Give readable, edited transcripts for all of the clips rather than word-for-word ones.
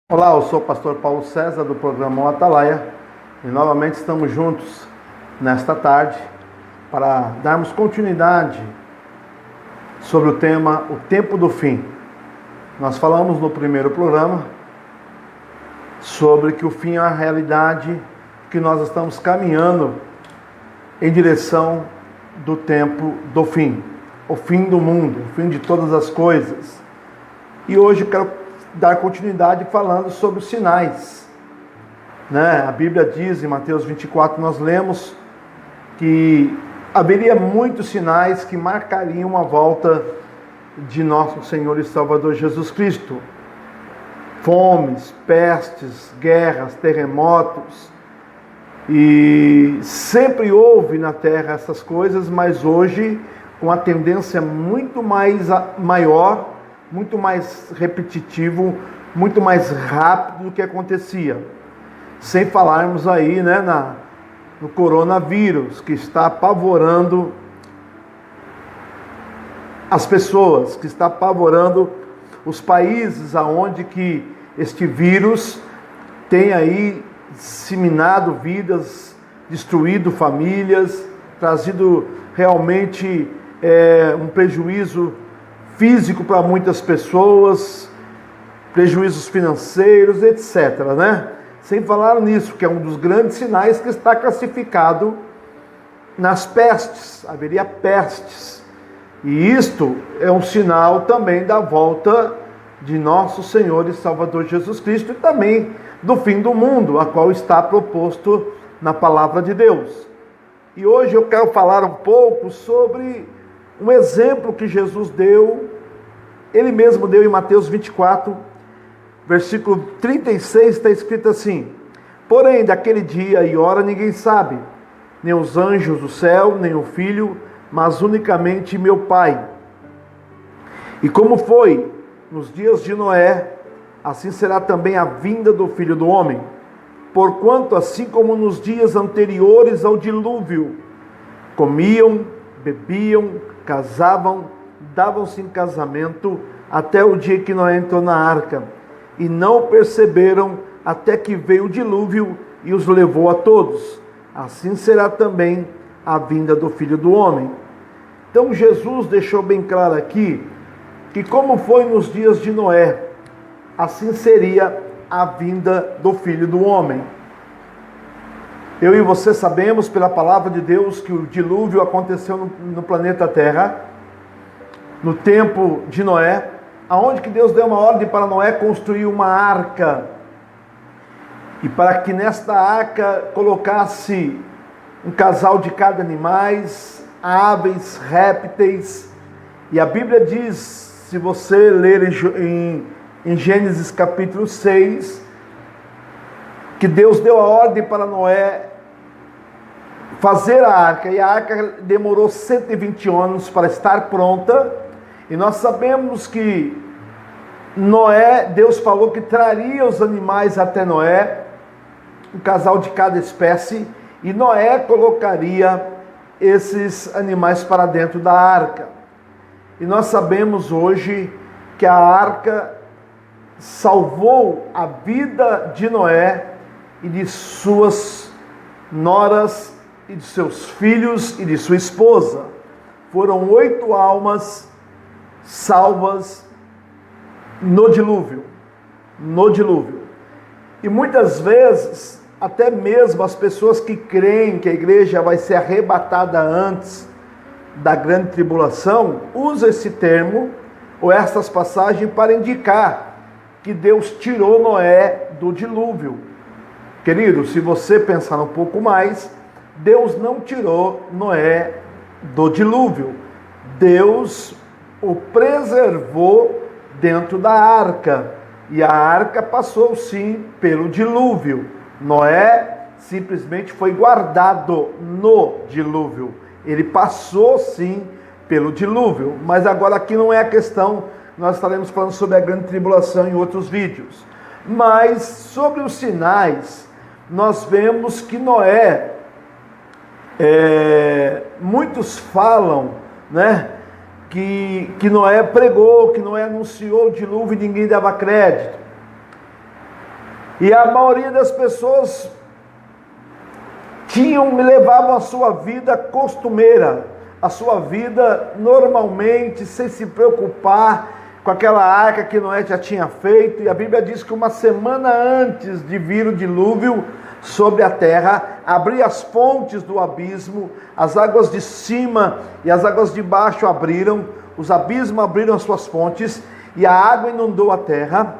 Olá, eu sou o pastor Paulo César do programa Atalaia e novamente estamos juntos nesta tarde para darmos continuidade sobre o tema O Tempo do Fim. Nós falamos no primeiro programa sobre que o fim é a realidade, que nós estamos caminhando em direção do tempo do fim, o fim do mundo, o fim de todas as coisas. E hoje eu quero dar continuidade falando sobre os sinais. A Bíblia diz em Mateus 24, nós lemos que haveria muitos sinais que marcariam a volta de nosso Senhor e Salvador Jesus Cristo. Fomes, pestes, guerras, terremotos. E sempre houve na terra essas coisas, mas hoje com a tendência muito maior, muito mais repetitivo, muito mais rápido do que acontecia. Sem falarmos aí, no coronavírus, que está apavorando as pessoas, que está apavorando os países aonde que este vírus tem aí disseminado vidas, destruído famílias, trazido realmente um prejuízo físico para muitas pessoas, prejuízos financeiros, etc. Sem falar nisso, que é um dos grandes sinais que está classificado nas pestes, haveria pestes. E isto é um sinal também da volta de nosso Senhor e Salvador Jesus Cristo e também do fim do mundo, a qual está proposto na palavra de Deus. E hoje eu quero falar um pouco sobre um exemplo que Jesus deu, ele mesmo deu em Mateus 24, versículo 36, está escrito assim: porém, daquele dia e hora ninguém sabe, nem os anjos do céu, nem o Filho, mas unicamente meu Pai. E como foi nos dias de Noé, assim será também a vinda do Filho do Homem. Porquanto, assim como nos dias anteriores ao dilúvio, comiam, bebiam, casavam, davam-se em casamento, até o dia que Noé entrou na arca, e não perceberam até que veio o dilúvio e os levou a todos. Assim será também a vinda do Filho do Homem. Então Jesus deixou bem claro aqui, que como foi nos dias de Noé, assim seria a vinda do Filho do Homem. Eu e você sabemos pela palavra de Deus que o dilúvio aconteceu no planeta Terra, no tempo de Noé, aonde que Deus deu uma ordem para Noé construir uma arca, e para que nesta arca colocasse um casal de cada animais, aves, répteis. E a Bíblia diz, se você ler em Gênesis capítulo 6, que Deus deu a ordem para Noé fazer a arca, e a arca demorou 120 anos para estar pronta. E nós sabemos que Noé, Deus falou que traria os animais até Noé, um casal de cada espécie, e Noé colocaria esses animais para dentro da arca. E nós sabemos hoje que a arca salvou a vida de Noé e de suas noras e de seus filhos e de sua esposa. Foram 8 almas salvas no dilúvio. E muitas vezes, até mesmo as pessoas que creem que a igreja vai ser arrebatada antes da grande tribulação, usam esse termo ou essas passagens para indicar que Deus tirou Noé do dilúvio. Querido, se você pensar um pouco mais, Deus não tirou Noé do dilúvio. Deus o preservou dentro da arca, e a arca passou sim pelo dilúvio. Noé simplesmente foi guardado no dilúvio. Ele passou sim pelo dilúvio, mas agora aqui não é a questão. Nós estaremos falando sobre a grande tribulação em outros vídeos. Mas sobre os sinais, nós vemos que Noé, muitos falam, que Noé pregou, que Noé anunciou o dilúvio e ninguém dava crédito. E a maioria das pessoas levavam a sua vida costumeira, a sua vida normalmente, sem se preocupar com aquela arca que Noé já tinha feito. E a Bíblia diz que uma semana antes de vir o dilúvio sobre a terra, abrir as fontes do abismo, as águas de cima e as águas de baixo abriram, os abismos abriram as suas fontes e a água inundou a terra.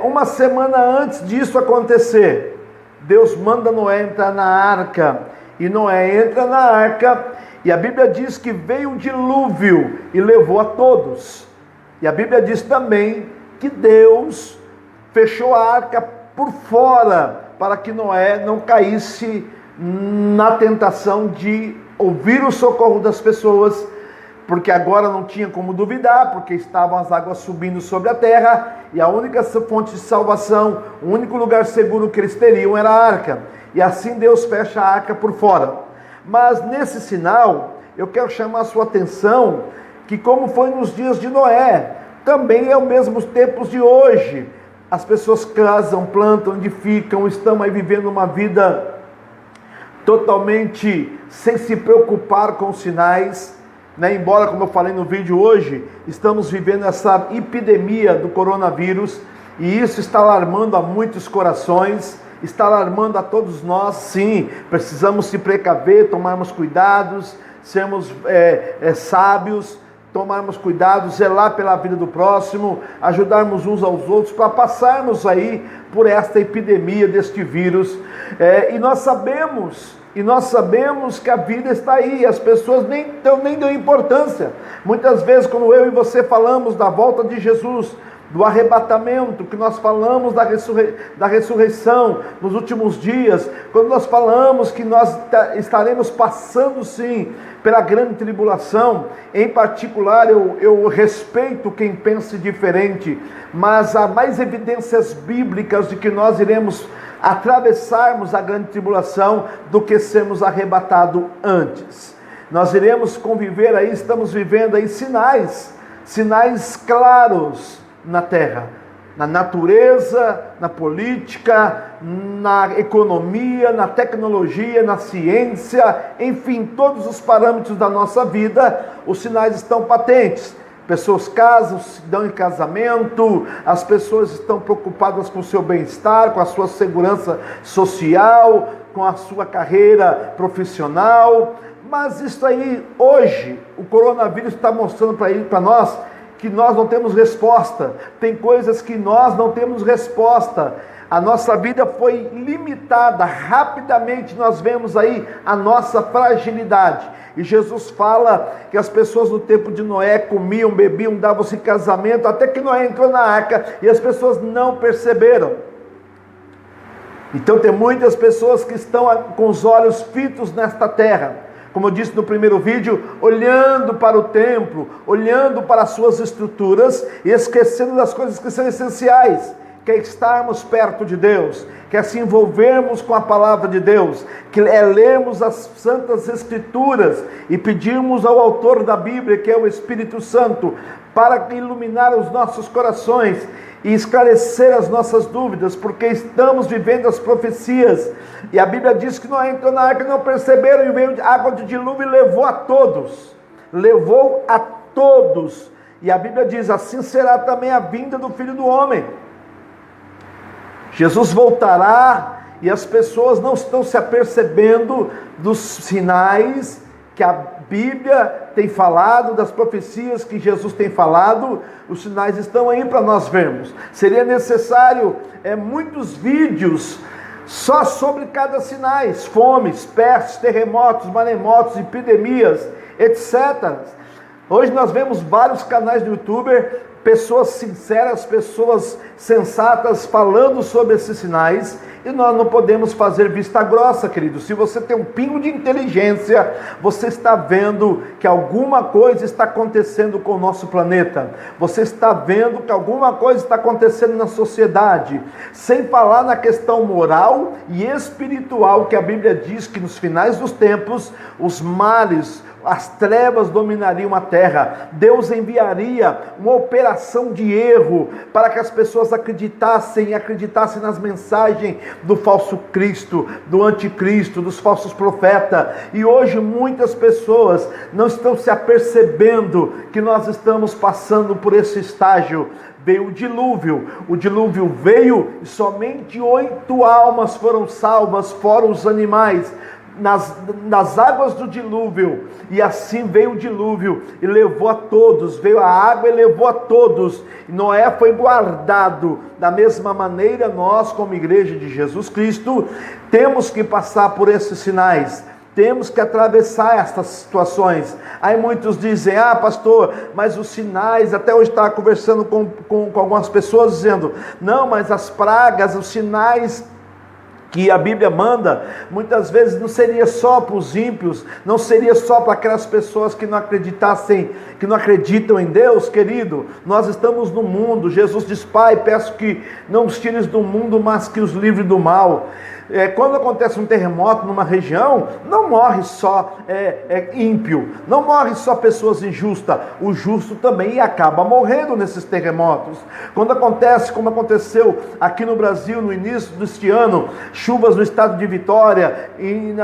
Uma semana antes disso acontecer, Deus manda Noé entrar na arca, e Noé entra na arca, e a Bíblia diz que veio um dilúvio e levou a todos. E a Bíblia diz também que Deus fechou a arca por fora, para que Noé não caísse na tentação de ouvir o socorro das pessoas, porque agora não tinha como duvidar, porque estavam as águas subindo sobre a terra, e a única fonte de salvação, o único lugar seguro que eles teriam era a arca. E assim Deus fecha a arca por fora. Mas nesse sinal, eu quero chamar a sua atenção, que como foi nos dias de Noé, também é o mesmo tempos de hoje. As pessoas casam, plantam, edificam, estão aí vivendo uma vida totalmente sem se preocupar com os sinais, né? Embora, como eu falei no vídeo hoje, estamos vivendo essa epidemia do coronavírus, e isso está alarmando a muitos corações, está alarmando a todos nós. Sim, precisamos se precaver, tomarmos cuidados, sermos sábios, tomarmos cuidado, zelar pela vida do próximo, ajudarmos uns aos outros para passarmos aí por esta epidemia deste vírus. E nós sabemos que a vida está aí, as pessoas nem dão importância. Muitas vezes, quando eu e você falamos da volta de Jesus, do arrebatamento, que nós falamos da ressurreição nos últimos dias, quando nós falamos que nós estaremos passando sim pela grande tribulação, em particular eu respeito quem pense diferente, mas há mais evidências bíblicas de que nós iremos atravessarmos a grande tribulação do que sermos arrebatados antes. Nós iremos conviver aí, estamos vivendo aí sinais claros na terra, na natureza, na política, na economia, na tecnologia, na ciência, enfim, todos os parâmetros da nossa vida, os sinais estão patentes. Pessoas casam, se dão em casamento, as pessoas estão preocupadas com o seu bem-estar, com a sua segurança social, com a sua carreira profissional. Mas isso aí, hoje, o coronavírus está mostrando para nós que nós não temos resposta. Tem coisas que nós não temos resposta. A nossa vida foi limitada. Rapidamente nós vemos aí a nossa fragilidade. E Jesus fala que as pessoas no tempo de Noé comiam, bebiam, davam-se casamento, até que Noé entrou na arca e as pessoas não perceberam. Então tem muitas pessoas que estão com os olhos fitos nesta terra, como eu disse no primeiro vídeo, olhando para o templo, olhando para as suas estruturas e esquecendo das coisas que são essenciais, que é estarmos perto de Deus, que é se envolvermos com a palavra de Deus, que é lermos as santas escrituras e pedirmos ao autor da Bíblia, que é o Espírito Santo, para iluminar os nossos corações e esclarecer as nossas dúvidas, porque estamos vivendo as profecias. E a Bíblia diz que Noé entrou na arca e não perceberam, e veio água de dilúvio e levou a todos. Levou a todos. E a Bíblia diz, assim será também a vinda do Filho do Homem. Jesus voltará e as pessoas não estão se apercebendo dos sinais que a Bíblia tem falado, das profecias que Jesus tem falado. Os sinais estão aí para nós vermos. Seria necessário muitos vídeos só sobre cada sinais: fomes, pestes, terremotos, maremotos, epidemias, etc. Hoje nós vemos vários canais do YouTube, pessoas sinceras, pessoas sensatas falando sobre esses sinais, E nós não podemos fazer vista grossa, querido. Se você tem um pingo de inteligência, você está vendo que alguma coisa está acontecendo com o nosso planeta. Você está vendo que alguma coisa está acontecendo na sociedade. Sem falar na questão moral e espiritual, que a Bíblia diz que nos finais dos tempos, os males, as trevas dominariam a terra. Deus enviaria uma operação de erro para que as pessoas acreditassem nas mensagens do falso Cristo, do anticristo, dos falsos profetas. E hoje muitas pessoas não estão se apercebendo que nós estamos passando por esse estágio. Veio o dilúvio veio e somente 8 almas foram salvas, fora os animais. Nas águas do dilúvio, e assim veio o dilúvio e levou a todos, veio a água e levou a todos, e Noé foi guardado. Da mesma maneira, nós como igreja de Jesus Cristo, temos que passar por esses sinais, temos que atravessar estas situações. Aí muitos dizem, pastor, mas os sinais, até hoje estava conversando com algumas pessoas dizendo, não, mas as pragas, os sinais que a Bíblia manda, muitas vezes não seria só para os ímpios, não seria só para aquelas pessoas que não acreditassem, que não acreditam em Deus, querido. Nós estamos no mundo. Jesus diz, Pai, peço que não os tires do mundo, mas que os livre do mal. Quando acontece um terremoto numa região, não morre só ímpio, não morre só pessoas injustas, o justo também acaba morrendo nesses terremotos. Quando acontece, como aconteceu aqui no Brasil no início deste ano, chuvas no estado de Vitória e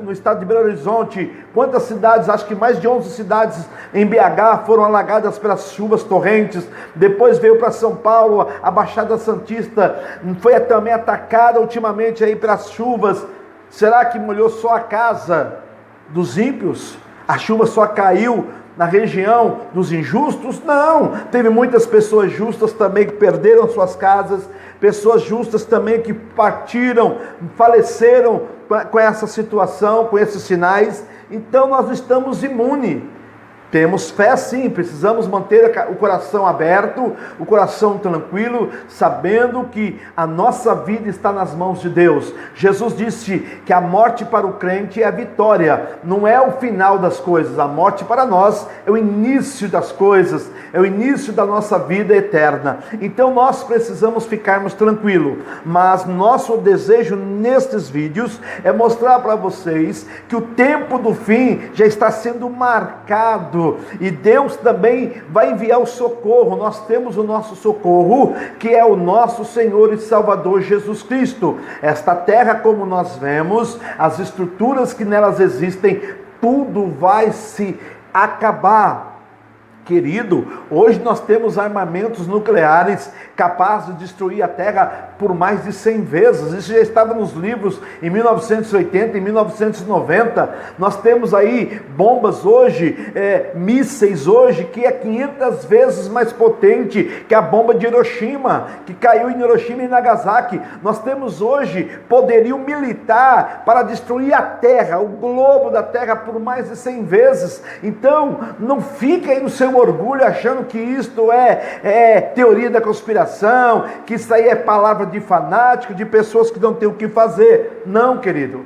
no estado de Belo Horizonte, quantas cidades, acho que mais de 11 cidades em BH foram alagadas pelas chuvas torrentes. Depois veio para São Paulo, a Baixada Santista foi também atacada ultimamente aí pelas chuvas. Será que molhou só a casa dos ímpios? A chuva só caiu na região dos injustos? Não, teve muitas pessoas justas também que perderam suas casas, pessoas justas também que partiram, faleceram com essa situação, com esses sinais. Então nós não estamos imunes. Temos fé sim, precisamos manter o coração aberto, o coração tranquilo, sabendo que a nossa vida está nas mãos de Deus. Jesus disse que a morte para o crente é a vitória, não é o final das coisas. A morte para nós é o início das coisas, é o início da nossa vida eterna. Então nós precisamos ficarmos tranquilos, mas nosso desejo nestes vídeos é mostrar para vocês que o tempo do fim já está sendo marcado. E Deus também vai enviar o socorro. Nós temos o nosso socorro, que é o nosso Senhor e Salvador Jesus Cristo. Esta terra, como nós vemos, as estruturas que nelas existem, tudo vai se acabar. Querido, hoje nós temos armamentos nucleares capazes de destruir a Terra por mais de 100 vezes. Isso já estava nos livros em 1980, em 1990. Nós temos aí bombas hoje, mísseis hoje, que é 500 vezes mais potente que a bomba de Hiroshima, que caiu em Hiroshima e Nagasaki. Nós temos hoje poderio militar para destruir a Terra, o globo da Terra, por mais de 100 vezes. Então, não fique aí no seu orgulho achando que isto é teoria da conspiração, que isso aí é palavra de fanático, de pessoas que não têm o que fazer. Não, querido,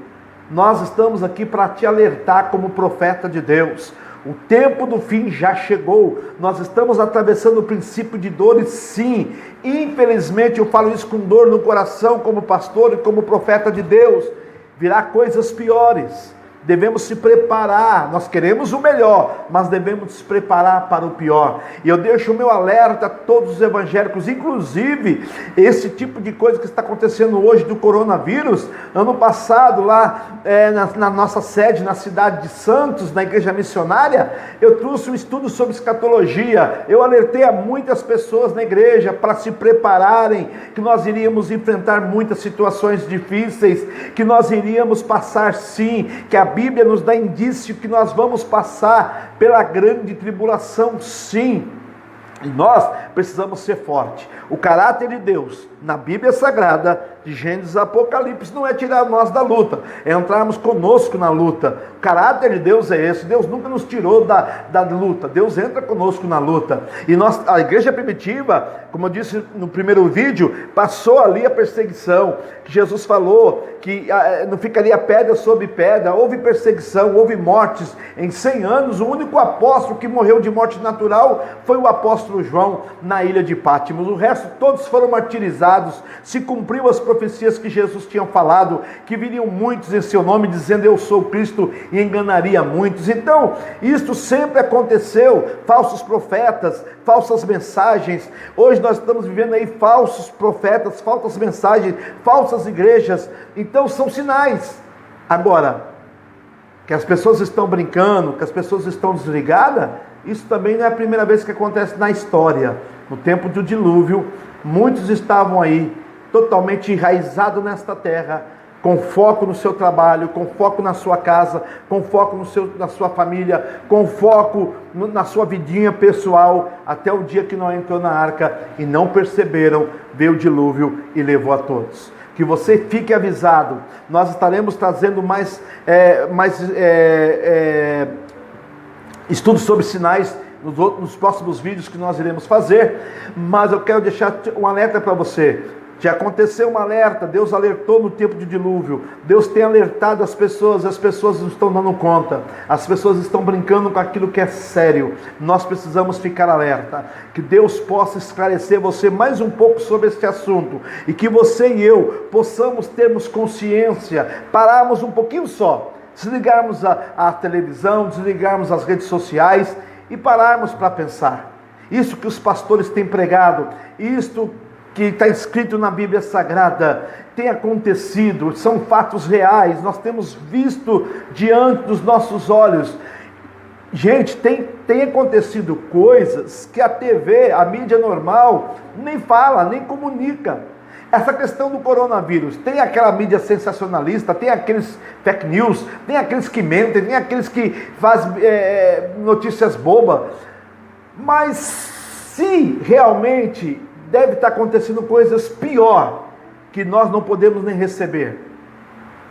nós estamos aqui para te alertar como profeta de Deus. O tempo do fim já chegou. Nós estamos atravessando o princípio de dores, sim. Infelizmente eu falo isso com dor no coração, como pastor e como profeta de Deus. Virá coisas piores. Devemos se preparar. Nós queremos o melhor, mas devemos nos preparar para o pior. E eu deixo o meu alerta a todos os evangélicos, inclusive esse tipo de coisa que está acontecendo hoje do coronavírus. Ano passado, lá na nossa sede, na cidade de Santos, na igreja missionária, eu trouxe um estudo sobre escatologia. Eu alertei a muitas pessoas na igreja para se prepararem, que nós iríamos enfrentar muitas situações difíceis, que nós iríamos passar sim, que a Bíblia nos dá indício que nós vamos passar pela grande tribulação, sim. E nós precisamos ser fortes. O caráter de Deus, na Bíblia Sagrada, de Gênesis a Apocalipse, não é tirar nós da luta, é entrarmos conosco na luta. O caráter de Deus é esse. Deus nunca nos tirou da luta. Deus entra conosco na luta. E a igreja primitiva, como eu disse no primeiro vídeo, passou ali a perseguição. Que Jesus falou que não ficaria pedra sobre pedra. Houve perseguição, houve mortes. Em 100 anos, o único apóstolo que morreu de morte natural foi o apóstolo João, na ilha de Pátimos. O resto, todos foram martirizados. Se cumpriu as profecias que Jesus tinha falado, que viriam muitos em seu nome, dizendo eu sou Cristo, e enganaria muitos. Então, isto sempre aconteceu. Falsos profetas, falsas mensagens. Hoje nós estamos vivendo aí falsos profetas, falsas mensagens, falsas igrejas. Então são sinais. Agora, que as pessoas estão brincando, que as pessoas estão desligadas, isso também não é a primeira vez que acontece na história. No tempo do dilúvio, muitos estavam aí totalmente enraizados nesta terra, com foco no seu trabalho, com foco na sua casa, com foco na sua família, com foco na sua vidinha pessoal, até o dia que Noé entrou na arca e não perceberam, veio o dilúvio e levou a todos. Que você fique avisado, nós estaremos trazendo mais estudos sobre sinais nos próximos vídeos que nós iremos fazer, mas eu quero deixar um alerta para você. Já aconteceu um alerta, Deus alertou no tempo de dilúvio, Deus tem alertado as pessoas não estão dando conta, as pessoas estão brincando com aquilo que é sério. Nós precisamos ficar alerta, que Deus possa esclarecer você mais um pouco sobre este assunto, e que você e eu possamos termos consciência, pararmos um pouquinho só, desligarmos a televisão, desligarmos as redes sociais e pararmos para pensar. Isso que os pastores têm pregado, isto que está escrito na Bíblia Sagrada, tem acontecido, são fatos reais, nós temos visto diante dos nossos olhos. Gente, tem acontecido coisas que a TV, a mídia normal, nem fala, nem comunica. Essa questão do coronavírus, tem aquela mídia sensacionalista, tem aqueles fake news, tem aqueles que mentem, tem aqueles que fazem notícias bobas, mas se realmente deve estar acontecendo coisas pior, que nós não podemos nem receber,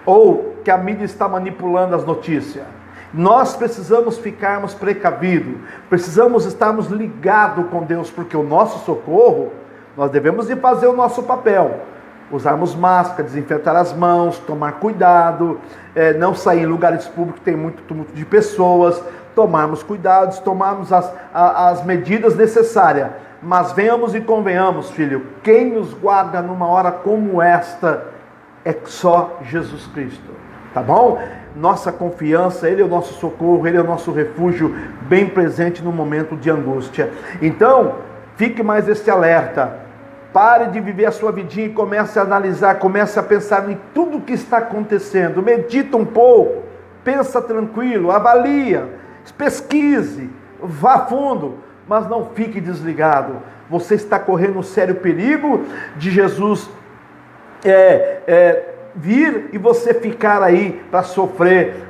ou que a mídia está manipulando as notícias. Nós precisamos ficarmos precavidos, precisamos estarmos ligados com Deus, porque o nosso socorro, nós devemos de fazer o nosso papel, usarmos máscara, desinfetar as mãos, tomar cuidado, não sair em lugares públicos que tem muito tumulto de pessoas, tomarmos cuidados, tomarmos as medidas necessárias. Mas venhamos e convenhamos, filho, quem nos guarda numa hora como esta é só Jesus Cristo, tá bom? Nossa confiança, Ele é o nosso socorro, Ele é o nosso refúgio, bem presente no momento de angústia. Então, fique mais este alerta, pare de viver a sua vidinha e comece a analisar, comece a pensar em tudo o que está acontecendo, medita um pouco, pensa tranquilo, avalia, pesquise, vá a fundo, mas não fique desligado. Você está correndo um sério perigo de Jesus vir e você ficar aí para sofrer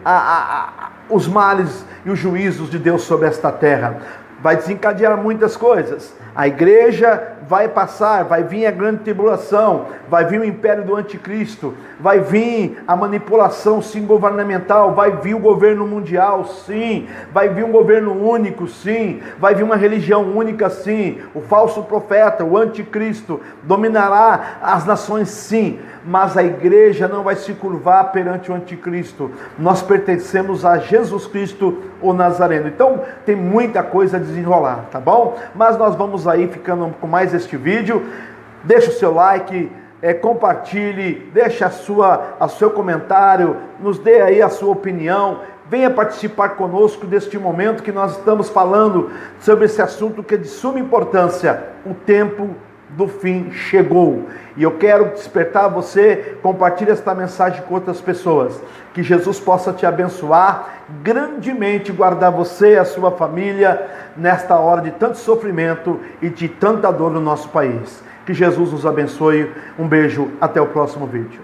os males e os juízos de Deus sobre esta terra. Vai desencadear muitas coisas. A igreja vai passar, vai vir a grande tribulação, vai vir o império do anticristo, vai vir a manipulação sim governamental, vai vir o governo mundial sim, vai vir um governo único sim, vai vir uma religião única sim, o falso profeta, o anticristo dominará as nações sim, mas a igreja não vai se curvar perante o anticristo. Nós pertencemos a Jesus Cristo, o Nazareno. Então tem muita coisa a desenrolar, tá bom? Mas nós vamos aí ficando com mais este vídeo. Deixa o seu like, compartilhe, deixa o seu comentário, nos dê aí a sua opinião. Venha participar conosco deste momento que nós estamos falando sobre esse assunto que é de suma importância. O tempo do fim chegou. E eu quero despertar você, compartilhe esta mensagem com outras pessoas. Que Jesus possa te abençoar grandemente, guardar você e a sua família nesta hora de tanto sofrimento e de tanta dor no nosso país. Que Jesus nos abençoe. Um beijo, até o próximo vídeo.